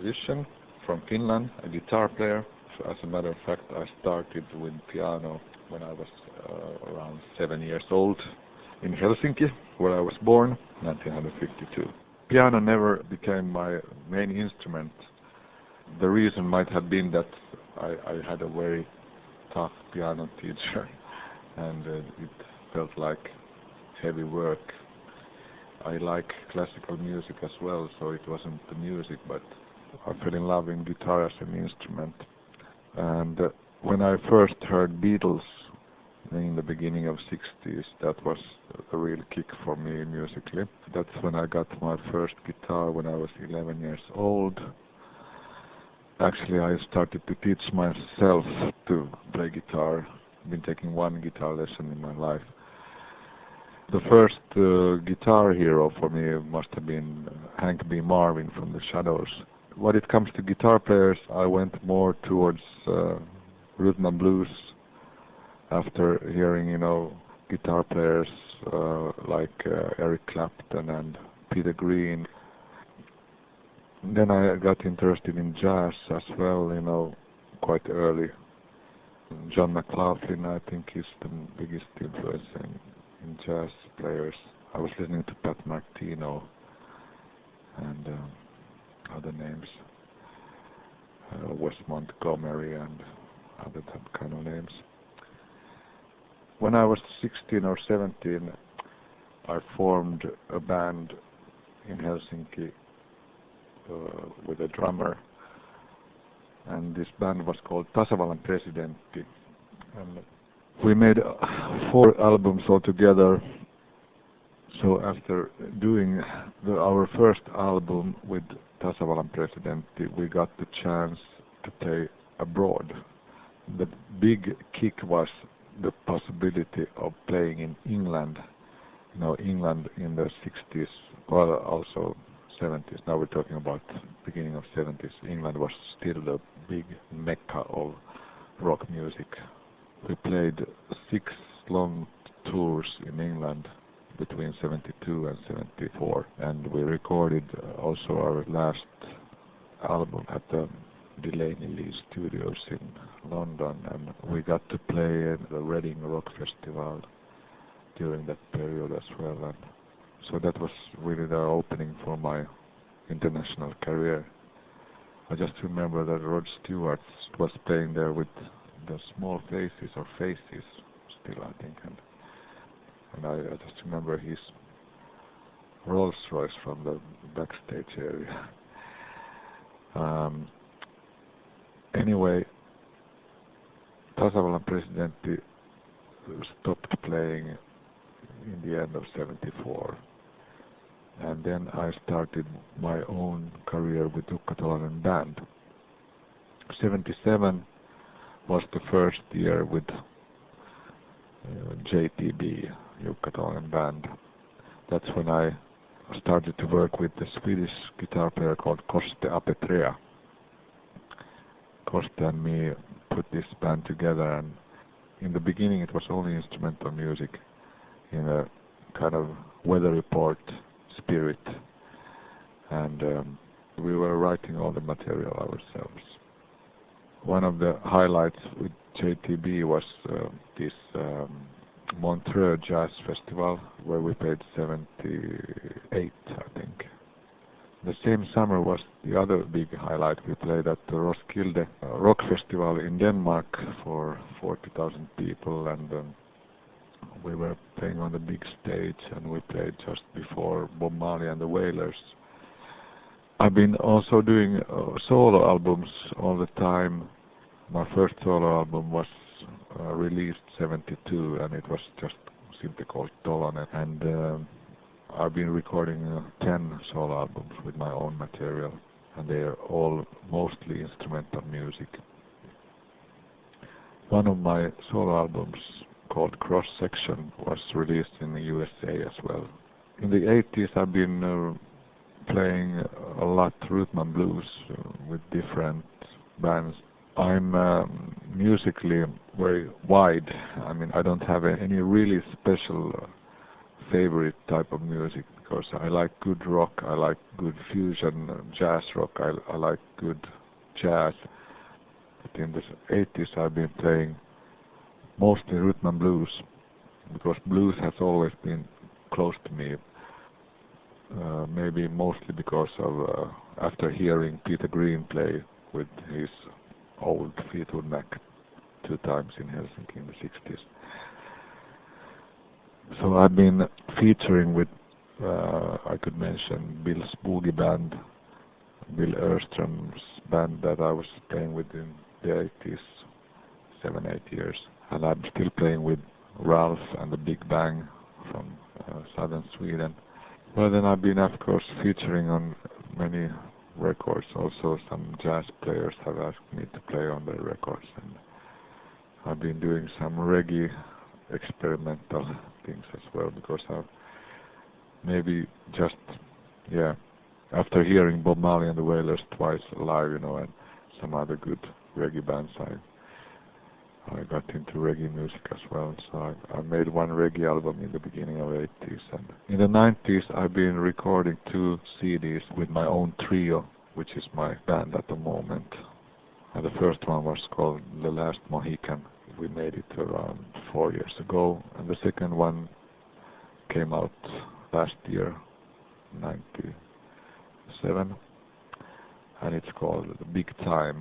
musician from Finland, a guitar player. So as a matter of fact, I started with piano when I was around 7 years old in Helsinki, where I was born, 1952. Piano never became my main instrument. The reason might have been that I had a very tough piano teacher, and it felt like heavy work. I like classical music as well, so it wasn't the music, but I fell in love with guitar as an instrument. And when I first heard Beatles in the beginning of 60s, that was a real kick for me musically. That's when I got my first guitar when I was 11 years old. Actually, I started to teach myself to play guitar. I've been taking one guitar lesson in my life. The first guitar hero for me must have been Hank B. Marvin from the Shadows. When it comes to guitar players, I went more towards rhythm and blues after hearing, guitar players like Eric Clapton and Peter Green. Then I got interested in jazz as well, quite early. John McLaughlin, I think, is the biggest influence in jazz players. I was listening to Pat Martino and other names, Wes Montgomery and other kind of names. When I was 16 or 17, I formed a band in Helsinki with a drummer, and this band was called Tasavallan Presidentti. And we made 4 albums altogether. So after doing our first album with Tasavallan Presidentti, we got the chance to play abroad. The big kick was the possibility of playing in England. England in the 60s, well, also 70s. Now we're talking about beginning of 70s. England was still the big mecca of rock music. We played 6 long tours in England between 72 and 74, and we recorded also our last album at the Delaney Lee Studios in London, and we got to play at the Reading Rock Festival during that period as well. And so that was really the opening for my international career. I just remember that Rod Stewart was playing there with the Small Faces, or Faces still, I think, and I just remember his Rolls Royce from the backstage area. Anyway, Tasavallan Presidentti stopped playing in the end of 74. And then I started my own career with Jukka Tolonen band. 77 was the first year with JTB, Jukka Tolonen band. That's when I started to work with the Swedish guitar player called Koste Apetrea. Koste and me put this band together, and in the beginning it was only instrumental music in a kind of weather report spirit, and we were writing all the material ourselves. One of the highlights with JTB was this Montreux Jazz Festival, where we played 78, I think. The same summer was the other big highlight. We played at the Roskilde Rock Festival in Denmark for 40,000 people, and we were playing on the big stage, and we played just before Bob Marley and the Wailers. I've been also doing solo albums all the time. My first solo album was released 72, and it was just simply called Tolonen. And I've been recording 10 solo albums with my own material, and they are all mostly instrumental music. One of my solo albums, called Cross Section, was released in the USA as well. In the 80s, I've been playing a lot rhythm and blues with different bands. I'm musically very wide. I mean, I don't have any really special favorite type of music, because I like good rock, I like good fusion, jazz rock, I like good jazz. But in the 80s I've been playing mostly rhythm and blues, because blues has always been close to me. Maybe mostly because of after hearing Peter Green play with his old Fleetwood Mac 2 times in Helsinki in the 60s. So I've been featuring with, I could mention Bill's Boogie Band, Bill Erstrom's band that I was playing with in the 80s, 7-8 years. And I'm still playing with Ralph and the Big Bang from southern Sweden. Well, then I've been, of course, featuring on many records. Also, some jazz players have asked me to play on their records, and I've been doing some reggae experimental things as well, because I've maybe just, after hearing Bob Marley and the Wailers twice live, and some other good reggae bands, I got into reggae music as well. So I made one reggae album in the beginning of the 80s, and in the 90s I've been recording 2 CDs with my own trio, which is my band at the moment. And the first one was called The Last Mohican. We made it around 4 years ago, and the second one came out last year, 97, and it's called Big Time.